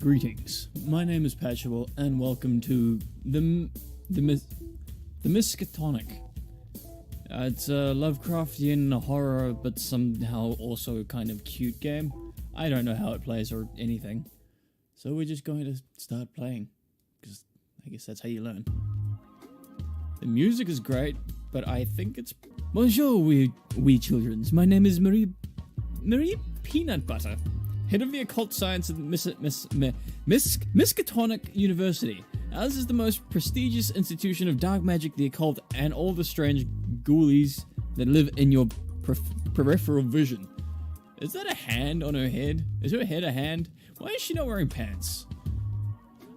Greetings, my name is Patchable, and welcome to the Miskatonic. It's a Lovecraftian horror, but somehow also kind of cute game. I don't know how it plays or anything. So we're just going to start playing, because I guess that's how you learn. The music is great, but I think it's... Bonjour, we childrens. My name is Marie Peanut Butter, head of the occult science at Miskatonic University. Ours is the most prestigious institution of dark magic, the occult, and all the strange ghoulies that live in your peripheral vision. Is that a hand on her head? Is her head a hand? Why is she not wearing pants?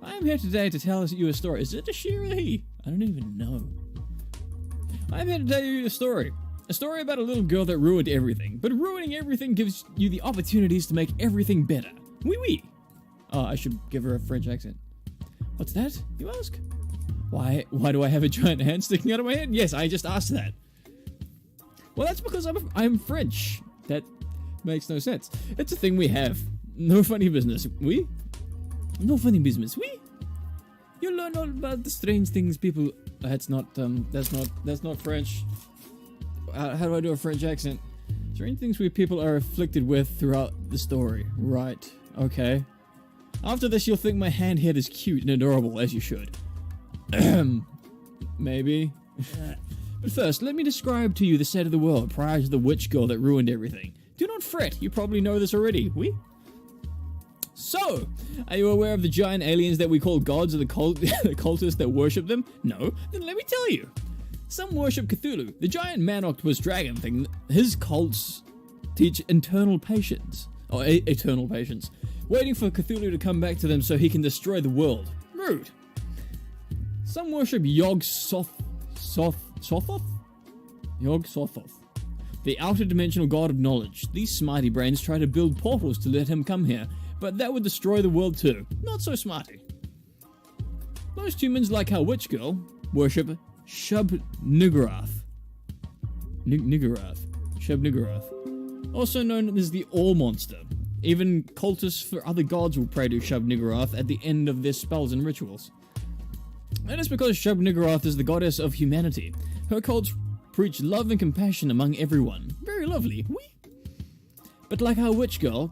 I am here today to tell you a story. Is it a she or a he? I don't even know. I'm here to tell you a story. A story about a little girl that ruined everything. But ruining everything gives you the opportunities to make everything better. Oui, oui. Oh, I should give her a French accent. What's that, you ask? Why do I have a giant hand sticking out of my head? Yes, I just asked that. Well, that's because I'm French. That makes no sense. It's a thing we have. No funny business. Oui? No funny business. Oui? You learn all about the strange things people... That's not French. How do I do a French accent? Strange things we people are afflicted with throughout the story. Right. Okay. After this, you'll think my hand head is cute and adorable, as you should. Maybe. But first, let me describe to you the state of the world prior to the witch girl that ruined everything. Do not fret, you probably know this already, oui? So, are you aware of the giant aliens that we call gods or the cultists that worship them? No? Then let me tell you. Some worship Cthulhu, the giant man-octopus dragon thing. His cults teach eternal patience, waiting for Cthulhu to come back to them so he can destroy the world. Rude. Some worship Yog-Sothoth, the outer dimensional god of knowledge. These smarty brains try to build portals to let him come here, but that would destroy the world too. Not so smarty. Most humans, like our witch girl, worship Shub-Niggurath, also known as the All Monster. Even cultists for other gods will pray to Shub-Niggurath at the end of their spells and rituals. And it's because Shub-Niggurath is the goddess of humanity. Her cults preach love and compassion among everyone. Very lovely, oui? But like our witch girl,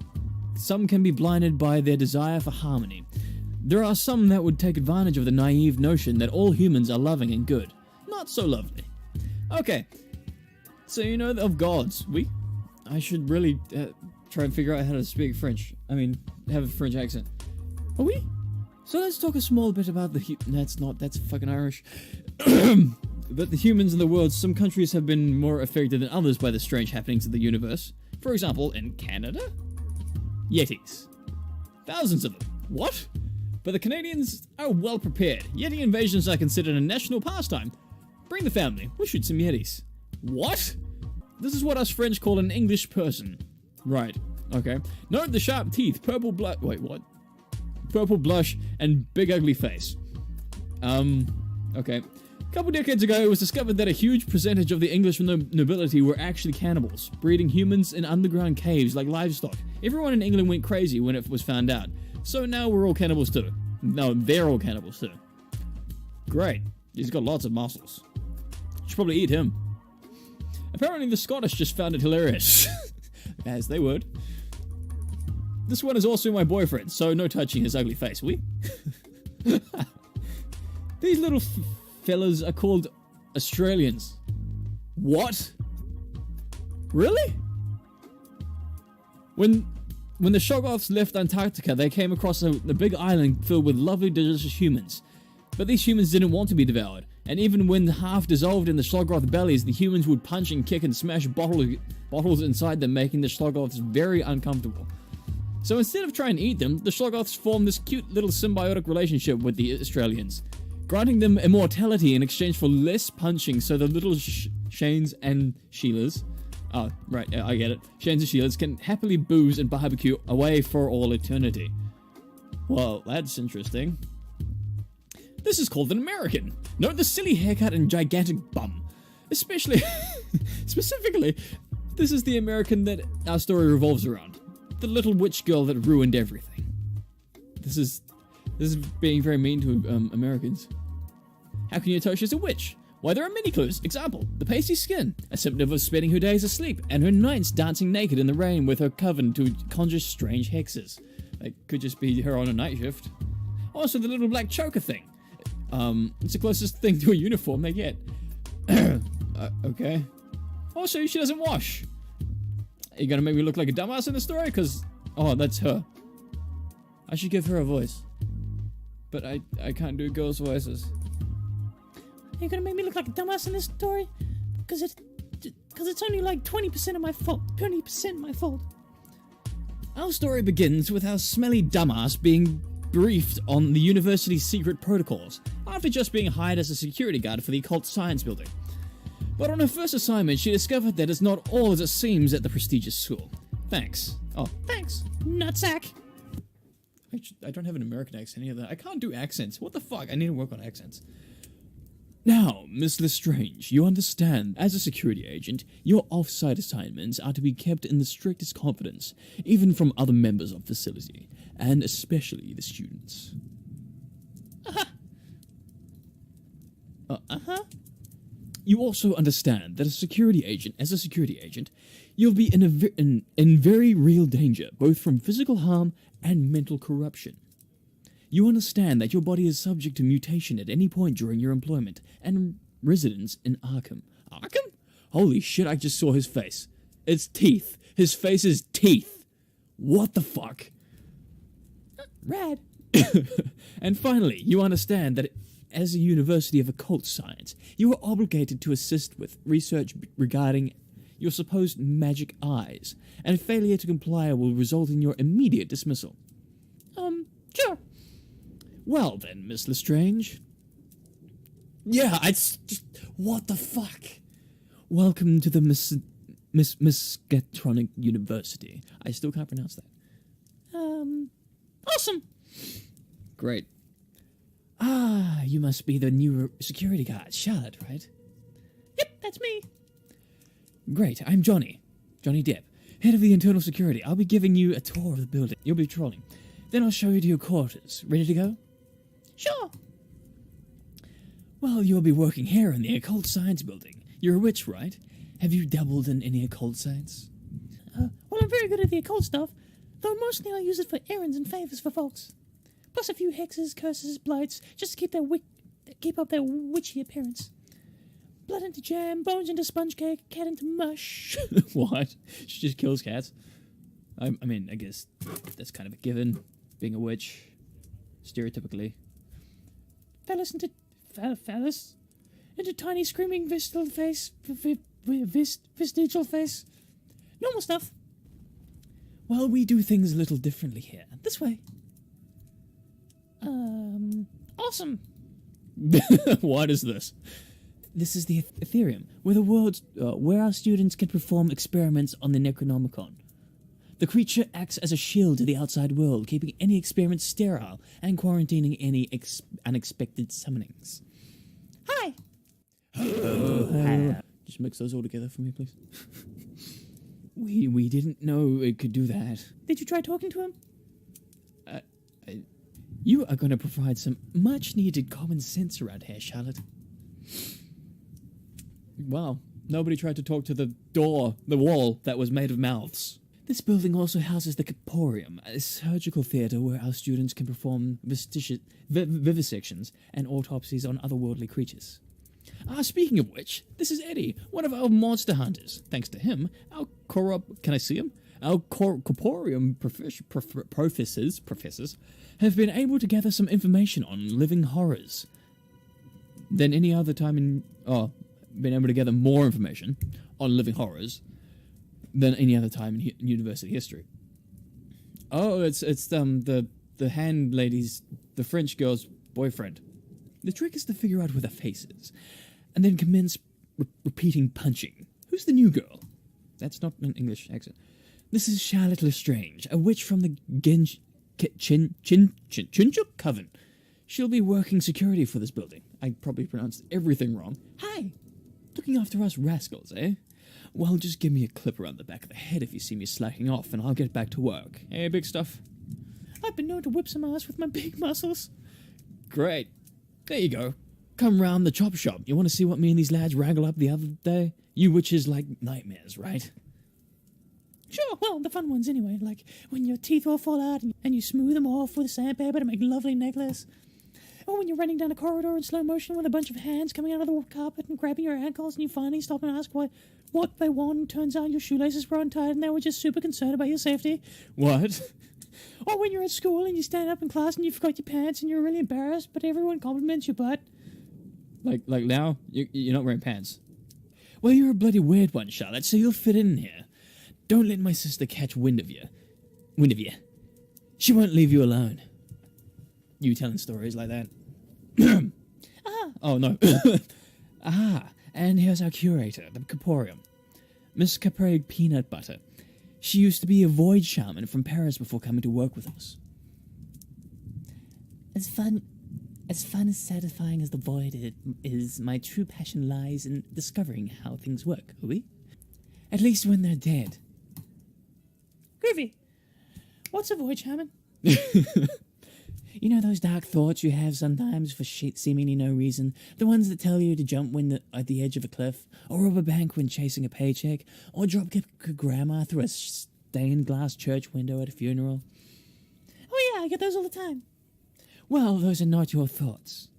some can be blinded by their desire for harmony. There are some that would take advantage of the naive notion that all humans are loving and good. Not so lovely. Okay, so you know of gods, oui? I should really try and figure out how to speak French. I mean, have a French accent. Oh, oui? So let's talk a small bit about the that's fucking Irish. But the humans in the world, some countries have been more affected than others by the strange happenings of the universe. For example, in Canada? Yetis. Thousands of them. What? But the Canadians are well prepared. Yeti invasions are considered a national pastime. Bring the family. We'll shoot some Yetis. What? This is what us French call an English person. Right. Okay. Note the sharp teeth, purple blush... Wait, what? Purple blush and big ugly face. Okay. A couple decades ago, it was discovered that a huge percentage of the English nobility were actually cannibals, breeding humans in underground caves like livestock. Everyone in England went crazy when it was found out. So now we're all cannibals too. No, they're all cannibals too. Great. He's got lots of muscles. Should probably eat him. Apparently the Scottish just found it hilarious. As they would. This one is also my boyfriend, so no touching his ugly face, we? These little fellas are called Australians. What? Really? When the Shoggoths left Antarctica, they came across a big island filled with lovely, delicious humans. But these humans didn't want to be devoured, and even when half dissolved in the Shoggoth bellies, the humans would punch and kick and smash bottles inside them, making the Shoggoths very uncomfortable. So instead of trying to eat them, the Shoggoths formed this cute little symbiotic relationship with the Australians, granting them immortality in exchange for less punching, so the little Shanes and Sheilas... Oh, right, I get it. Shanes and Sheilas can happily booze and barbecue away for all eternity. Well, that's interesting. This is called an American. Note the silly haircut and gigantic bum. Specifically, this is the American that our story revolves around. The little witch girl that ruined everything. This is being very mean to Americans. How can you tell she's a witch? Why, there are many clues. Example, the pasty skin, a symptom of spending her days asleep, and her nights dancing naked in the rain with her coven to conjure strange hexes. It could just be her on a night shift. Also, the little black choker thing. It's the closest thing to a uniform they get. Okay. Also, she doesn't wash. Are you gonna make me look like a dumbass in the story? Cause, oh, that's her. I should give her a voice. But I can't do girls' voices. You're gonna make me look like a dumbass in this story? Cause it's only like 20% of my fault. 20% my fault. Our story begins with our smelly dumbass being briefed on the university's secret protocols, after just being hired as a security guard for the occult science building. But on her first assignment, she discovered that it's not all as it seems at the prestigious school. Thanks. Oh, thanks. Nutsack. I don't have an American accent either. I can't do accents. What the fuck? I need to work on accents. Now, Miss Lestrange, you understand, as a security agent, your off-site assignments are to be kept in the strictest confidence, even from other members of the facility, and especially the students. You also understand that as a security agent, you'll be in very real danger, both from physical harm and mental corruption. You understand that your body is subject to mutation at any point during your employment and residence in Arkham. Arkham? Holy shit, I just saw his face. It's teeth. His face is teeth. What the fuck? Rad. And finally, you understand that as a university of occult science, you are obligated to assist with research regarding your supposed magic eyes, and failure to comply will result in your immediate dismissal. Sure. Well then, Miss Lestrange. Yeah, it's just... What the fuck? Welcome to the Miskatonic University. I still can't pronounce that. Awesome. Great. Ah, you must be the new security guard, Charlotte, right? Yep, that's me. Great, I'm Johnny. Johnny Depp, head of the internal security. I'll be giving you a tour of the building. You'll be patrolling. Then I'll show you to your quarters. Ready to go? Sure. Well, you'll be working here in the occult science building. You're a witch, right? Have you dabbled in any occult science? Well, I'm very good at the occult stuff, though mostly I use it for errands and favors for folks. Plus a few hexes, curses, blights, just to keep up their witchy appearance. Blood into jam, bones into sponge cake, cat into mush. What? She just kills cats? I mean, I guess that's kind of a given, being a witch, stereotypically. Phallus into tiny screaming vestigial face. Normal stuff. Well, we do things a little differently here. This way. Awesome. What is this? This is the Ethereum, where our students can perform experiments on the Necronomicon. The creature acts as a shield to the outside world, keeping any experiments sterile and quarantining any unexpected summonings. Hi. Just mix those all together for me, please. We didn't know it could do that. Did you try talking to him? You are going to provide some much-needed common sense around here, Charlotte. Wow, nobody tried to talk to the wall that was made of mouths. This building also houses the Corporium, a surgical theatre where our students can perform vivisections and autopsies on otherworldly creatures. Speaking of which, this is Eddie, one of our monster hunters. Thanks to him, our can I see him? Our Corporium professors have been able to gather some information on living horrors than any other time been able to gather more information on living horrors than any other time in university history. Oh, it's the hand lady's, the French girl's boyfriend. The trick is to figure out where the face is, and then commence repeating punching. Who's the new girl? That's not an English accent. This is Charlotte Lestrange, a witch from the Chinchuk Coven. She'll be working security for this building. I probably pronounced everything wrong. Hi! Looking after us rascals, eh? Well, just give me a clip around the back of the head if you see me slacking off, and I'll get back to work. Hey, big stuff? I've been known to whip some ass with my big muscles. Great. There you go. Come round the chop shop. You want to see what me and these lads wrangled up the other day? You witches like nightmares, right? Sure, well, the fun ones anyway, like when your teeth all fall out and you smooth them off with sandpaper to make a lovely necklace. Or when you're running down a corridor in slow motion with a bunch of hands coming out of the carpet and grabbing your ankles and you finally stop and ask what they want. Turns out your shoelaces were untied and they were just super concerned about your safety. What? Or when you're at school and you stand up in class and you forgot your pants and you're really embarrassed, but everyone compliments your butt. Like now? You're not wearing pants. Well, you're a bloody weird one, Charlotte, so you'll fit in here. Don't let my sister catch wind of you. She won't leave you alone. You telling stories like that? Oh, no. And here's our curator, the Caporium. Miss Capre Peanut Butter. She used to be a void shaman from Paris before coming to work with us. As fun and satisfying as the void is, my true passion lies in discovering how things work, oui? At least when they're dead. Groovy. What's a void shaman? You know those dark thoughts you have sometimes for seemingly no reason? The ones that tell you to jump when at the edge of a cliff, or rob a bank when chasing a paycheck, or dropkick a grandma through a stained glass church window at a funeral? Oh yeah, I get those all the time. Well, those are not your thoughts.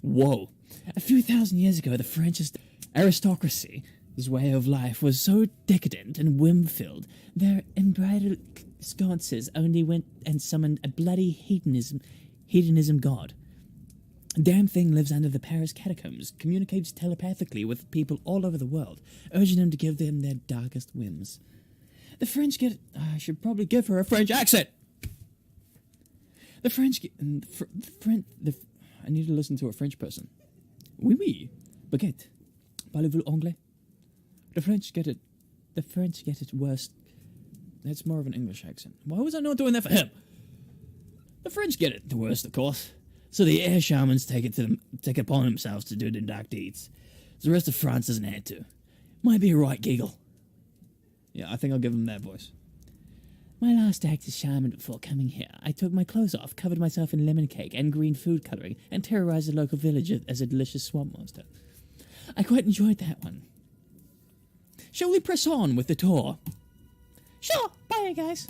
Whoa. A few thousand years ago, the French aristocracy's way of life was so decadent and whim-filled, their embroidered sconces only went and summoned a bloody hedonism god. A damn thing lives under the Paris catacombs, communicates telepathically with people all over the world, urging them to give them their darkest whims. The French get... I should probably give her a French accent! The French get... I need to listen to a French person. Oui, baguette. Parlez-vous anglais? The French get it worse. That's more of an English accent. Why was I not doing that for him? The French get it the worst, of course. So the air shamans take it upon themselves to do their dark deeds. The rest of France doesn't have to. Might be a right giggle. Yeah, I think I'll give him that voice. My last act as shaman before coming here, I took my clothes off, covered myself in lemon cake and green food colouring, and terrorised the local village as a delicious swamp monster. I quite enjoyed that one. Shall we press on with the tour? Sure, bye guys.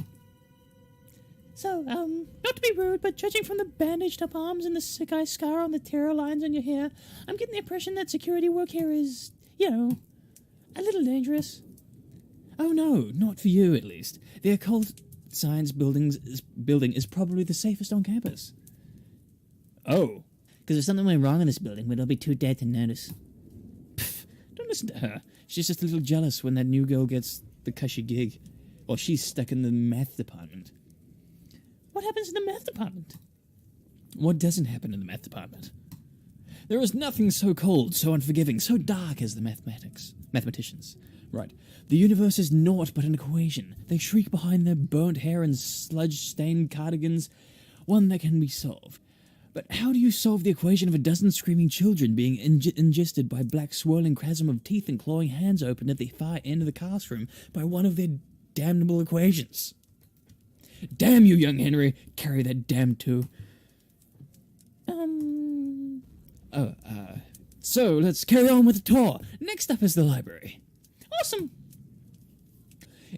So, not to be rude, but judging from the bandaged up arms and the sick eye scar on the terror lines on your hair, I'm getting the impression that security work here is, a little dangerous. Oh no, not for you at least. The occult science building is probably the safest on campus. Oh. Because there's something went wrong in this building, but I'll be too dead to notice. Pff, don't listen to her. She's just a little jealous when that new girl gets the cushy gig. While she's stuck in the math department. What happens in the math department? What doesn't happen in the math department? There is nothing so cold, so unforgiving, so dark as the mathematicians. Right. The universe is naught but an equation. They shriek behind their burnt hair and sludge-stained cardigans. One that can be solved. But how do you solve the equation of a dozen screaming children being ingested by black swirling chasm of teeth and clawing hands open at the far end of the classroom by one of their damnable equations? Damn you, young Henry. Carry that damn too. So let's carry on with the tour. Next up is the library. Awesome.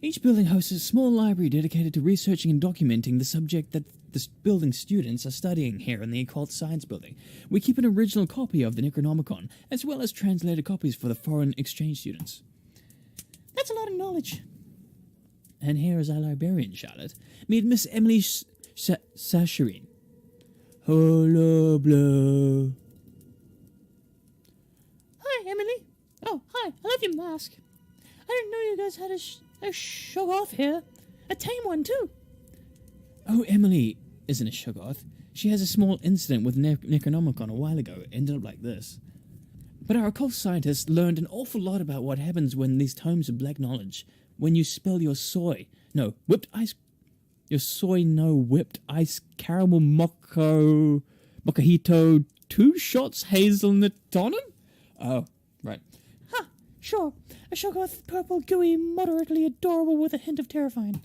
Each building hosts a small library dedicated to researching and documenting the subject that the building students are studying here in the Occult Science Building. We keep an original copy of the Necronomicon, as well as translated copies for the foreign exchange students. That's a lot of knowledge. And here is our librarian, Charlotte. Meet Miss Emily Sacharin. Hello, blow. Hi, Emily. Oh, hi. I love your mask. I didn't know you guys had a show off here. A tame one, too. Oh, Emily isn't a shoggoth. She has a small incident with Necronomicon a while ago. It ended up like this. But our occult scientists learned an awful lot about what happens when these tomes of black knowledge, when you spill your whipped ice caramel mojito 2 shots hazelnut on 'em? Oh, right. Ha, sure. A shoggoth purple gooey, moderately adorable with a hint of terrifying.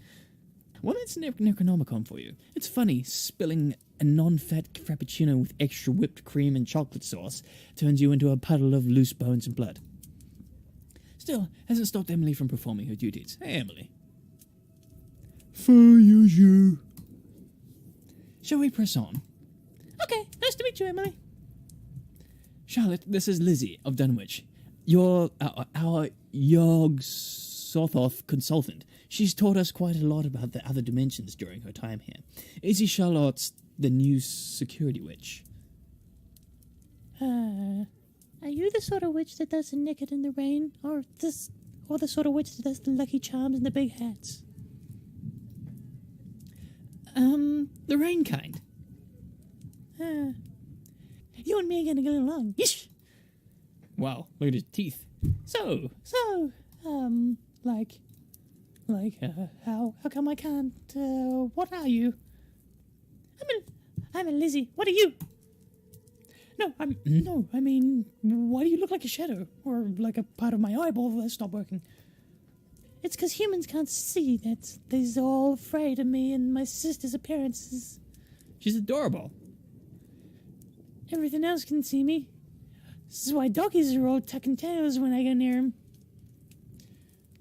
Well, that's Necronomicon for you. It's funny, spilling a non-fat frappuccino with extra whipped cream and chocolate sauce turns you into a puddle of loose bones and blood. Still, hasn't stopped Emily from performing her duties. Hey, Emily. You. Shall we press on? Okay, nice to meet you, Emily. Charlotte, this is Lizzie of Dunwich. You're our Yog-Sothoth consultant. She's taught us quite a lot about the other dimensions during her time here. Izzy Charlotte's the new security witch. Are you the sort of witch that does the naked in the rain? Or the sort of witch that does the lucky charms and the big hats? The rain kind. You and me are gonna get along. Yeesh! Wow, look at his teeth. So, how come I can't, what are you? I'm a Lizzie. What are you? I mean, why do you look like a shadow? Or like a part of my eyeball that stopped working? It's because humans can't see that they're all afraid of me and my sister's appearances. She's adorable. Everything else can see me. This is why doggies are all tucking tails when I go near them.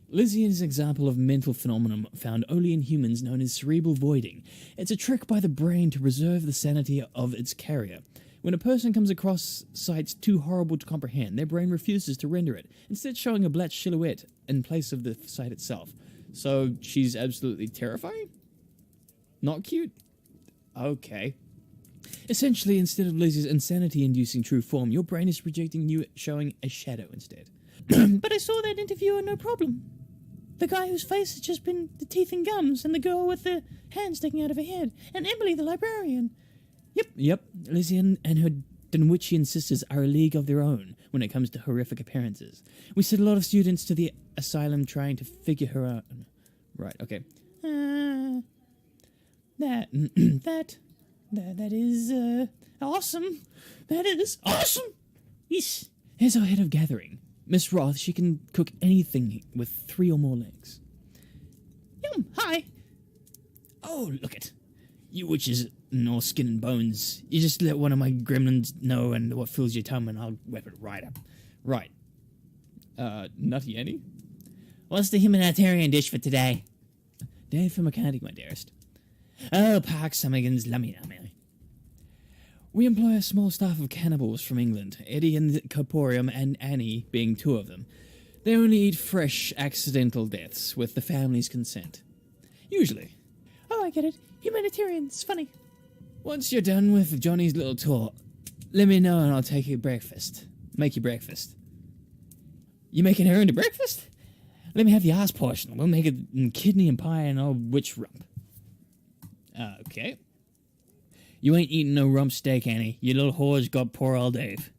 Lizzie is an example of mental phenomenon found only in humans known as cerebral voiding. It's a trick by the brain to preserve the sanity of its carrier. When a person comes across sights too horrible to comprehend, their brain refuses to render it, instead showing a black silhouette in place of the sight itself. So she's absolutely terrifying? Not cute? Okay. Essentially, instead of Lizzie's insanity-inducing true form, your brain is projecting you showing a shadow instead. But I saw that interviewer, no problem. The guy whose face has just been the teeth and gums, and the girl with the hand sticking out of her head, and Emily the librarian. Yep. Lizzie and her Dunwichian sisters are a league of their own when it comes to horrific appearances. We sent a lot of students to the asylum trying to figure her out. Right, okay. That is, awesome. That is awesome! Yeesh. Here's our head of gathering. Miss Roth, she can cook anything with 3 or more legs. Yum, hi. Oh, look it. You witches and all skin and bones. You just let one of my gremlins know and what fills your tum and I'll whip it right up. Right. Nutty Annie? What's the humanitarian dish for today? Dave for mechanic, my dearest. Oh, Park Summigans, lummy. We employ a small staff of cannibals from England, Eddie and Corporium and Annie being 2 of them. They only eat fresh, accidental deaths with the family's consent. Usually. Oh, I get it. Humanitarian. It's funny. Once you're done with Johnny's little tour, let me know and I'll take you breakfast. Make you breakfast. You making her into breakfast? Let me have the ass portion. We'll make it in kidney and pie and old witch rump. Okay. You ain't eating no rump steak, Annie. You little whore's got poor old Dave.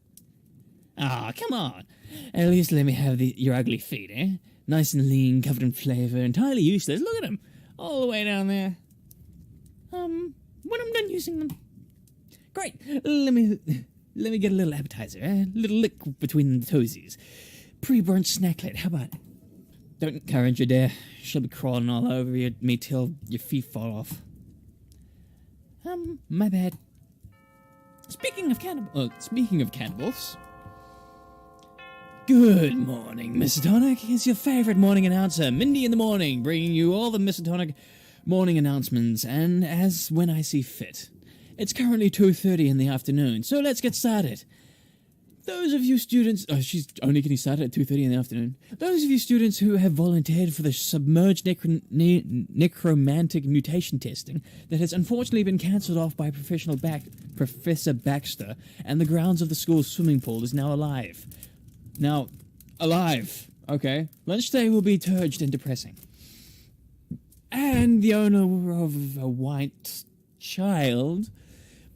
Ah, come on. At least let me have your ugly feet, eh? Nice and lean, covered in flavor, entirely useless. Look at him. All the way down there. When I'm done using them. Great. Let me get a little appetizer, eh? A little lick between the toesies. Pre-burnt snacklet, how about it? Don't encourage her, dear. She'll be crawling all over me till your feet fall off. My bad. Speaking of cannibals. Good morning, Miskatonic. It's your favorite morning announcer, Mindy in the Morning, bringing you all the Miskatonic morning announcements, and as when I see fit. It's currently 2:30 in the afternoon, so let's get started. Those of you students... Oh, she's only getting started at 2:30 in the afternoon. Those of you students who have volunteered for the submerged necromantic mutation testing that has unfortunately been cancelled off by Professor Baxter, and the grounds of the school's swimming pool is now alive. Now, alive, okay? Lunch day will be turgid and depressing. And the owner of a white child,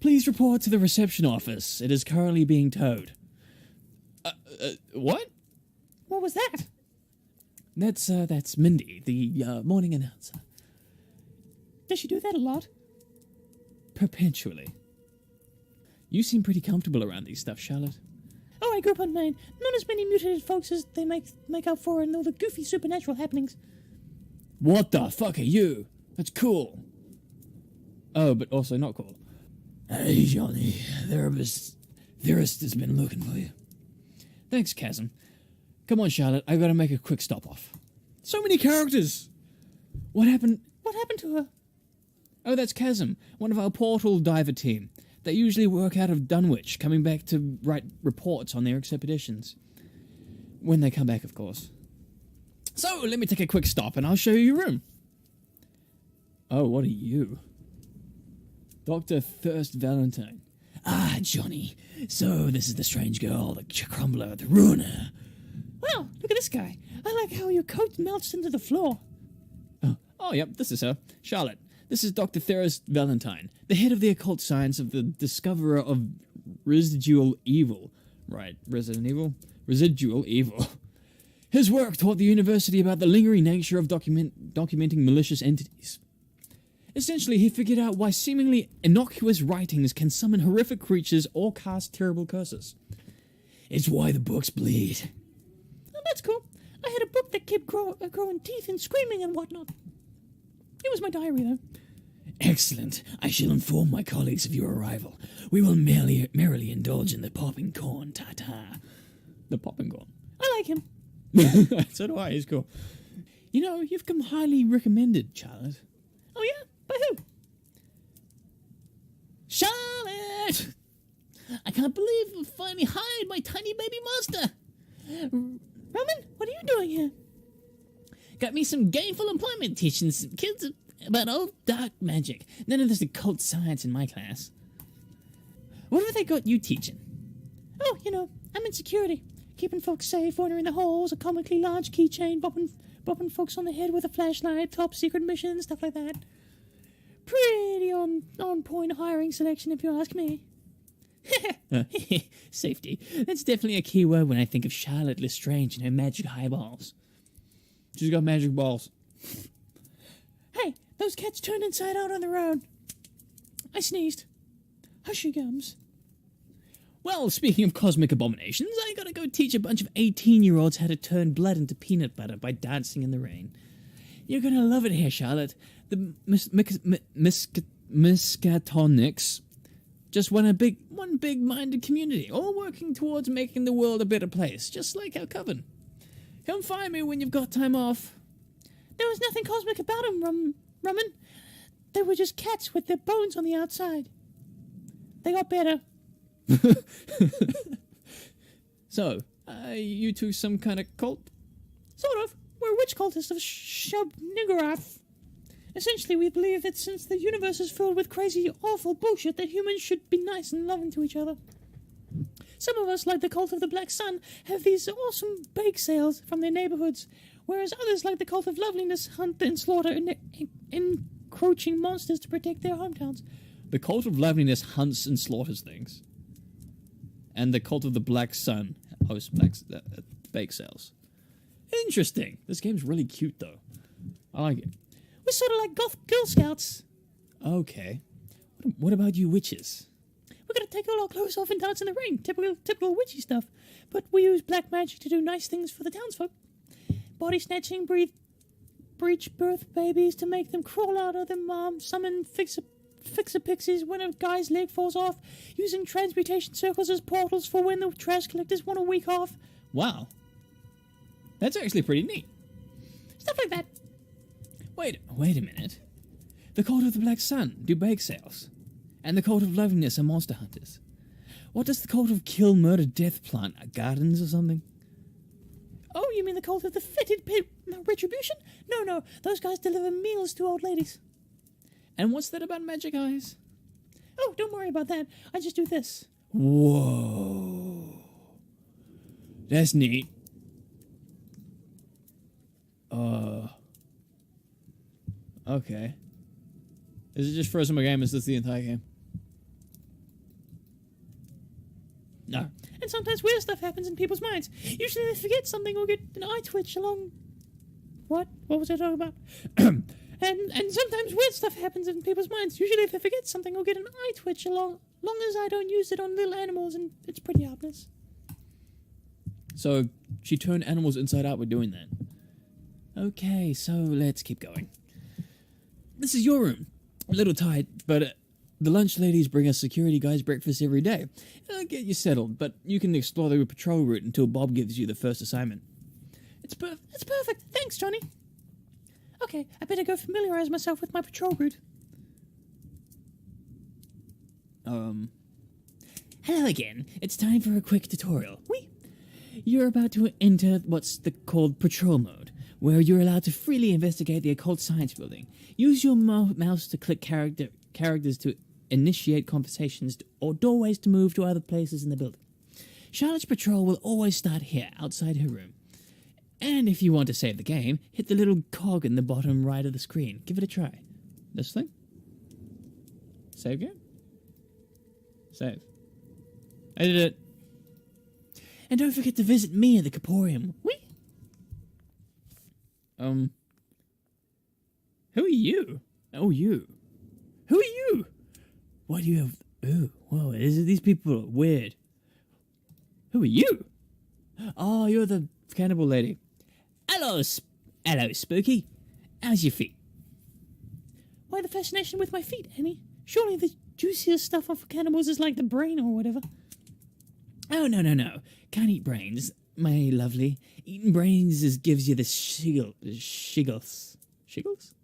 please report to the reception office. It is currently being towed. What? What was that? That's Mindy, the morning announcer. Does she do that a lot? Perpetually. You seem pretty comfortable around these stuff, Charlotte. Oh, I grew up on Maine. Not as many mutated folks as they make out for in all the goofy supernatural happenings. What the fuck are you? That's cool. Oh, but also not cool. Hey, Johnny. Therapist has been looking for you. Thanks, Chasm. Come on, Charlotte. I gotta make a quick stop off. So many characters! What happened? What happened to her? Oh, that's Chasm, one of our portal diver team. They usually work out of Dunwich, coming back to write reports on their expeditions. When they come back, of course. So, let me take a quick stop and I'll show you your room. Oh, what are you? Dr. Thirst Valentine. Ah, Johnny. So, this is the strange girl, the crumbler, the ruiner. Wow, look at this guy. I like how your coat melts into the floor. Oh, yep, this is her. Charlotte. This is Dr. Thirst Valentine, the head of the occult science of the discoverer of residual evil. Right, Resident Evil? Residual evil. His work taught the university about the lingering nature of documenting malicious entities. Essentially, he figured out why seemingly innocuous writings can summon horrific creatures or cast terrible curses. It's why the books bleed. Oh, that's cool. I had a book that kept growing teeth and screaming and whatnot. It was my diary, though. Excellent. I shall inform my colleagues of your arrival. We will merrily indulge in the popping corn, ta-ta. The popping corn. I like him. So do I, he's cool. You know, you've come highly recommended, Charlotte. Oh, yeah? By who? Charlotte! I can't believe I finally hired my tiny baby monster. Roman, what are you doing here? Got me some gainful employment teaching some kids about old dark magic. None of this occult science in my class. What have they got you teaching? Oh, you know, I'm in security. Keeping folks safe, wandering the halls, a comically large keychain, bopping folks on the head with a flashlight, top secret missions, stuff like that. Pretty on point hiring selection, if you ask me. Safety. That's definitely a key word when I think of Charlotte Lestrange and her magic highballs. She's got magic balls. Hey, those cats turned inside out on the road. I sneezed. Hush your gums. Well, speaking of cosmic abominations, I gotta go teach a bunch of 18-year-olds how to turn blood into peanut butter by dancing in the rain. You're gonna love it here, Charlotte. The Miskatonics just one big-minded community, all working towards making the world a better place, just like our coven. Come find me when you've got time off. There was nothing cosmic about them, Roman. They were just cats with their bones on the outside. They got better. So, you two some kind of cult? Sort of. We're witch cultists of Shub-Niggurath. Essentially, we believe that since the universe is filled with crazy, awful bullshit, that humans should be nice and loving to each other. Some of us, like the cult of the Black Sun, have these awesome bake sales from their neighborhoods, whereas others, like the cult of Loveliness, hunt and slaughter encroaching monsters to protect their hometowns. The cult of Loveliness hunts and slaughters things. And the cult of the Black Sun hosts bake sales. Interesting. This game's really cute, though. I like it. We're sort of like goth Girl Scouts. Okay. What about you witches? We're gonna take all our clothes off and dance in the rain. Typical witchy stuff. But we use black magic to do nice things for the townsfolk. Body snatching, breach birth babies to make them crawl out of their mom, summon fixer pixies when a guy's leg falls off, using transmutation circles as portals for when the trash collectors want a week off. Wow. That's actually pretty neat. Stuff like that. Wait a minute. The cult of the Black Sun do bake sales. And the cult of Loveliness are monster hunters. What does the cult of Kill, Murder, Death plant? Gardens or something? Oh, you mean the cult of the fetid retribution? No, those guys deliver meals to old ladies. And what's that about magic eyes? Oh, don't worry about that. I just do this. Whoa. That's neat. Okay. Is it just first in my game? Is this the entire game? No. And sometimes weird stuff happens in people's minds. Usually they forget something or get an eye twitch along... What? What was I talking about? and sometimes weird stuff happens in people's minds. Usually they forget something or get an eye twitch long as I don't use it on little animals, and it's pretty obvious. So, she turned animals inside out with doing that. Okay, so let's keep going. This is your room. A little tight, but the lunch ladies bring us security guys breakfast every day. It'll get you settled, but you can explore the patrol route until Bob gives you the first assignment. It's perfect. Thanks, Johnny. Okay, I better go familiarize myself with my patrol route. Hello again. It's time for a quick tutorial. You're about to enter what's called patrol mode, where you're allowed to freely investigate the occult science building. Use your mouse to click characters to initiate conversations or doorways to move to other places in the building. Charlotte's patrol will always start here, outside her room. And if you want to save the game, hit the little cog in the bottom right of the screen. Give it a try. This thing? Save game? Save. I did it. And don't forget to visit me at the Caporium. Who are you? Oh, you. Who are you? Why do you have... Oh, whoa, these people are weird. Who are you? Oh, you're the cannibal lady. Hello, Spooky. How's your feet? Why the fascination with my feet, Annie? Surely the juiciest stuff for cannibals is like the brain or whatever. Oh, no. Can't eat brains, my lovely. Eating brains gives you the shiggles. Shiggles?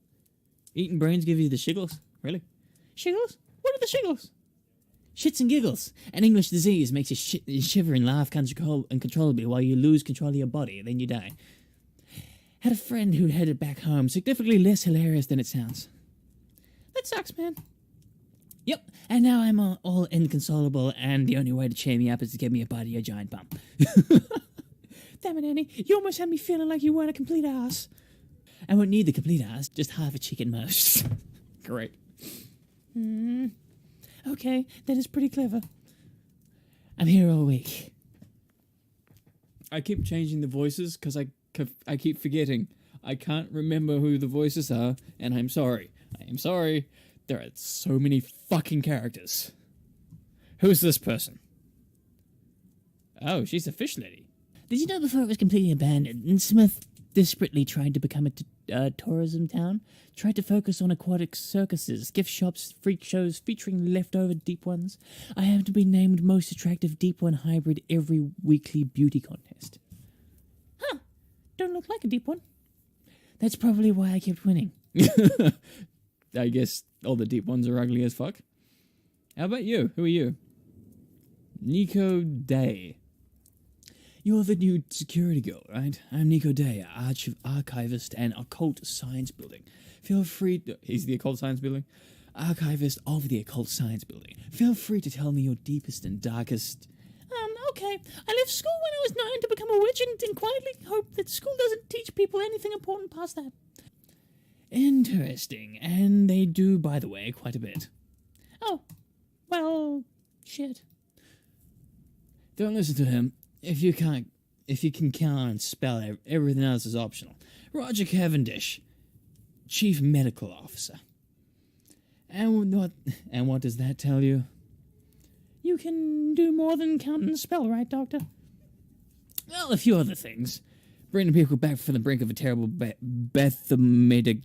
Eating brains give you the shiggles? Really? Shiggles? What are the shiggles? Shits and giggles. An English disease makes you shiver and laugh uncontrollably while you lose control of your body, then you die. Had a friend who headed back home, significantly less hilarious than it sounds. That sucks, man. Yep, and now I'm all inconsolable, and the only way to cheer me up is to give me a body a giant bump. Damn it, Annie. You almost had me feeling like you weren't a complete ass. I won't need the complete ass, just half a chicken most. Great. Okay, that is pretty clever. I'm here all week. I keep changing the voices because I keep forgetting. I can't remember who the voices are, and I'm sorry. I am sorry. There are so many fucking characters. Who's this person? Oh, she's a fish lady. Did you know before it was completely abandoned, Smith desperately tried to become a tourism town? Tried to focus on aquatic circuses, gift shops, freak shows featuring leftover deep ones. I have to be named most attractive deep one hybrid every weekly beauty contest. Huh. Don't look like a deep one. That's probably why I kept winning. I guess all the deep ones are ugly as fuck. How about you? Who are you? Nico Day. You're the new security girl, right? I'm Nico Day, archivist and occult science building. Feel free to... He's the occult science building? Archivist of the occult science building. Feel free to tell me your deepest and darkest... Okay. I left school when I was 9 to become a witch and quietly hope that school doesn't teach people anything important past that. Interesting. And they do, by the way, quite a bit. Oh. Well, shit. Don't listen to him. If you can count and spell, everything else is optional. Roger Cavendish, Chief Medical Officer. And what does that tell you? You can do more than count and spell, right, Doctor? Well, a few other things. Bringing people back from the brink of a terrible bathymetic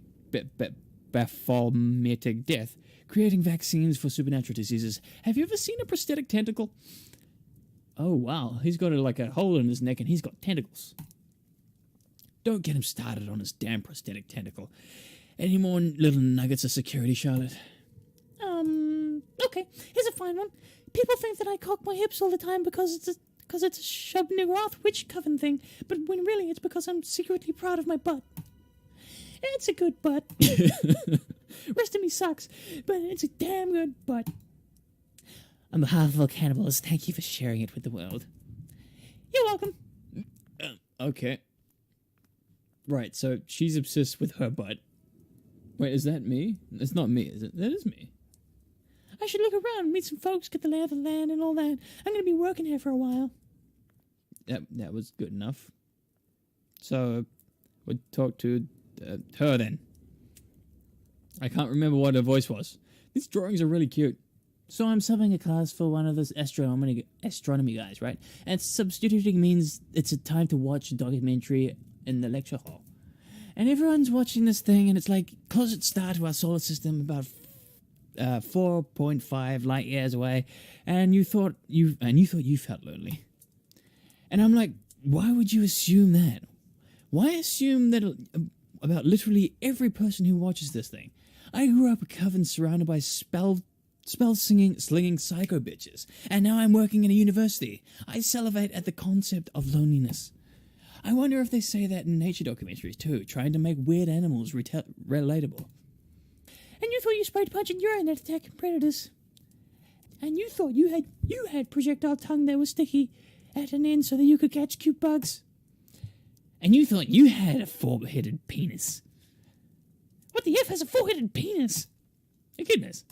death. Creating vaccines for supernatural diseases. Have you ever seen a prosthetic tentacle? Oh, wow. He's got a hole in his neck and he's got tentacles. Don't get him started on his damn prosthetic tentacle. Any more little nuggets of security, Charlotte? Okay. Here's a fine one. People think that I cock my hips all the time because it's a Shub-Niggurath witch coven thing, but when really it's because I'm secretly proud of my butt. It's a good butt. Rest of me sucks, but it's a damn good butt. On behalf of all cannibals, thank you for sharing it with the world. You're welcome. Okay. Right, so she's obsessed with her butt. Wait, is that me? It's not me, is it? That is me. I should look around, meet some folks, get the lay of the land and all that. I'm going to be working here for a while. That was good enough. So, we'll talk to her then. I can't remember what her voice was. These drawings are really cute. So I'm subbing a class for one of those astronomy guys, right? And substituting means it's a time to watch a documentary in the lecture hall. And everyone's watching this thing, and it's like closest star to our solar system, about 4.5 light years away, and you thought you felt lonely. And I'm like, why would you assume that? Why assume that about literally every person who watches this thing? I grew up a coven surrounded by slinging psycho bitches, and now I'm working in a university. I salivate at the concept of loneliness. I wonder if they say that in nature documentaries too, trying to make weird animals relatable. And you thought you sprayed punching urine at attacking predators. And you thought you had projectile tongue that was sticky at an end so that you could catch cute bugs. And you thought you had a four-headed penis. What the F has a four-headed penis? Oh, goodness.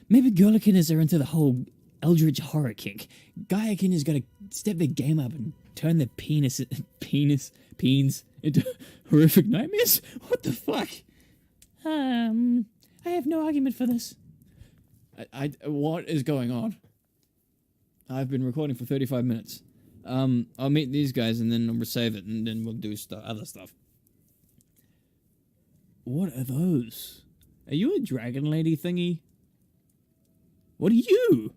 Maybe girlikiners are into the whole eldritch horror kick. Gaiakiners gotta step their game up and turn their peens into horrific nightmares? What the fuck? I have no argument for this. What is going on? I've been recording for 35 minutes. I'll meet these guys and then we'll save it and then we'll do other stuff. What are those? Are you a dragon lady thingy? What are you?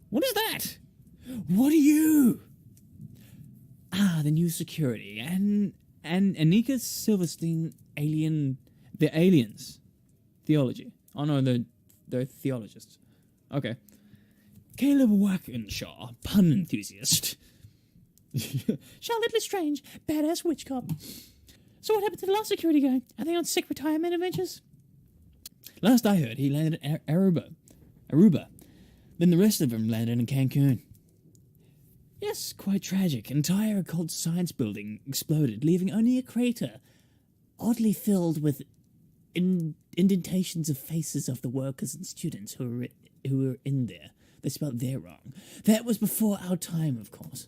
What is that? What are you? Ah, the new security. And Anika Silverstein, the aliens. Theology. Oh no, they're theologists. Okay. Caleb Wackenshaw, pun enthusiast. Charlotte Lestrange, badass witch cop. So what happened to the last security guy? Are they on sick retirement adventures? Last I heard, he landed in Aruba. Then the rest of them landed in Cancun. Yes, quite tragic. Entire occult science building exploded, leaving only a crater, oddly filled with indentations of faces of the workers and students who were in there. They spelled there wrong. That was before our time, of course.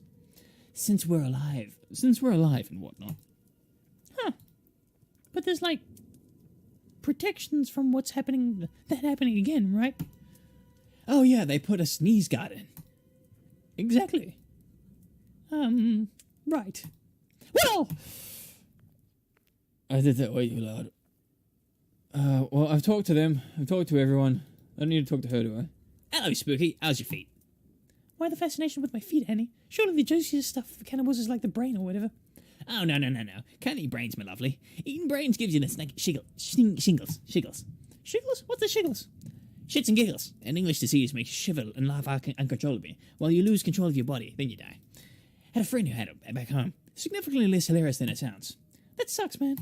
Since we're alive and whatnot. Huh. But there's like protections from what's happening again, right? Oh yeah, they put a sneeze guard in. Exactly. Right. Well, I did that way too loud. Well, I've talked to them. I've talked to everyone. I don't need to talk to her, do I? Hello, Spooky. How's your feet? why the fascination with my feet, Annie? Surely the juiciest stuff for cannibals is like the brain or whatever. Oh, no. Can't eat brains, my lovely. Eating brains gives you this like shingles. Shiggles? What's the shiggles? Shits and giggles. An English disease makes you shiver and laugh uncontrollably. While you lose control of your body, then you die. Had a friend who had it back home. Significantly less hilarious than it sounds. That sucks, man.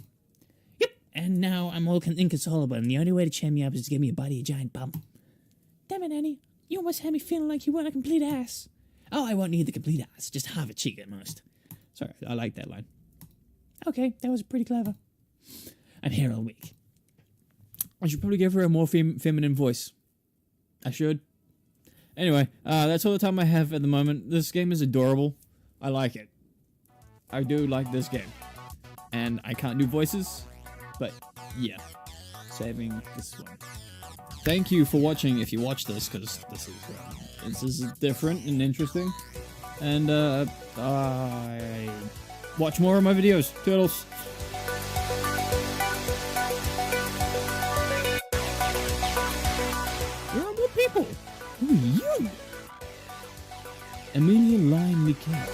Yep. And now I'm all inconsolable, and the only way to cheer me up is to give me a body a giant bump. Damn it, Annie. You almost had me feeling like you weren't a complete ass. Oh, I won't need the complete ass. Just half a cheek at most. Sorry, I like that line. Okay, that was pretty clever. I'm here all week. I should probably give her a more feminine voice. I should. Anyway, that's all the time I have at the moment. This game is adorable. I like it. I do like this game. And I can't do voices, but yeah. Saving this one. Thank you for watching if you watch this, because this is different and interesting. And watch more of my videos. Turtles. There are more people. Who are you? Amelia Lyon McKay.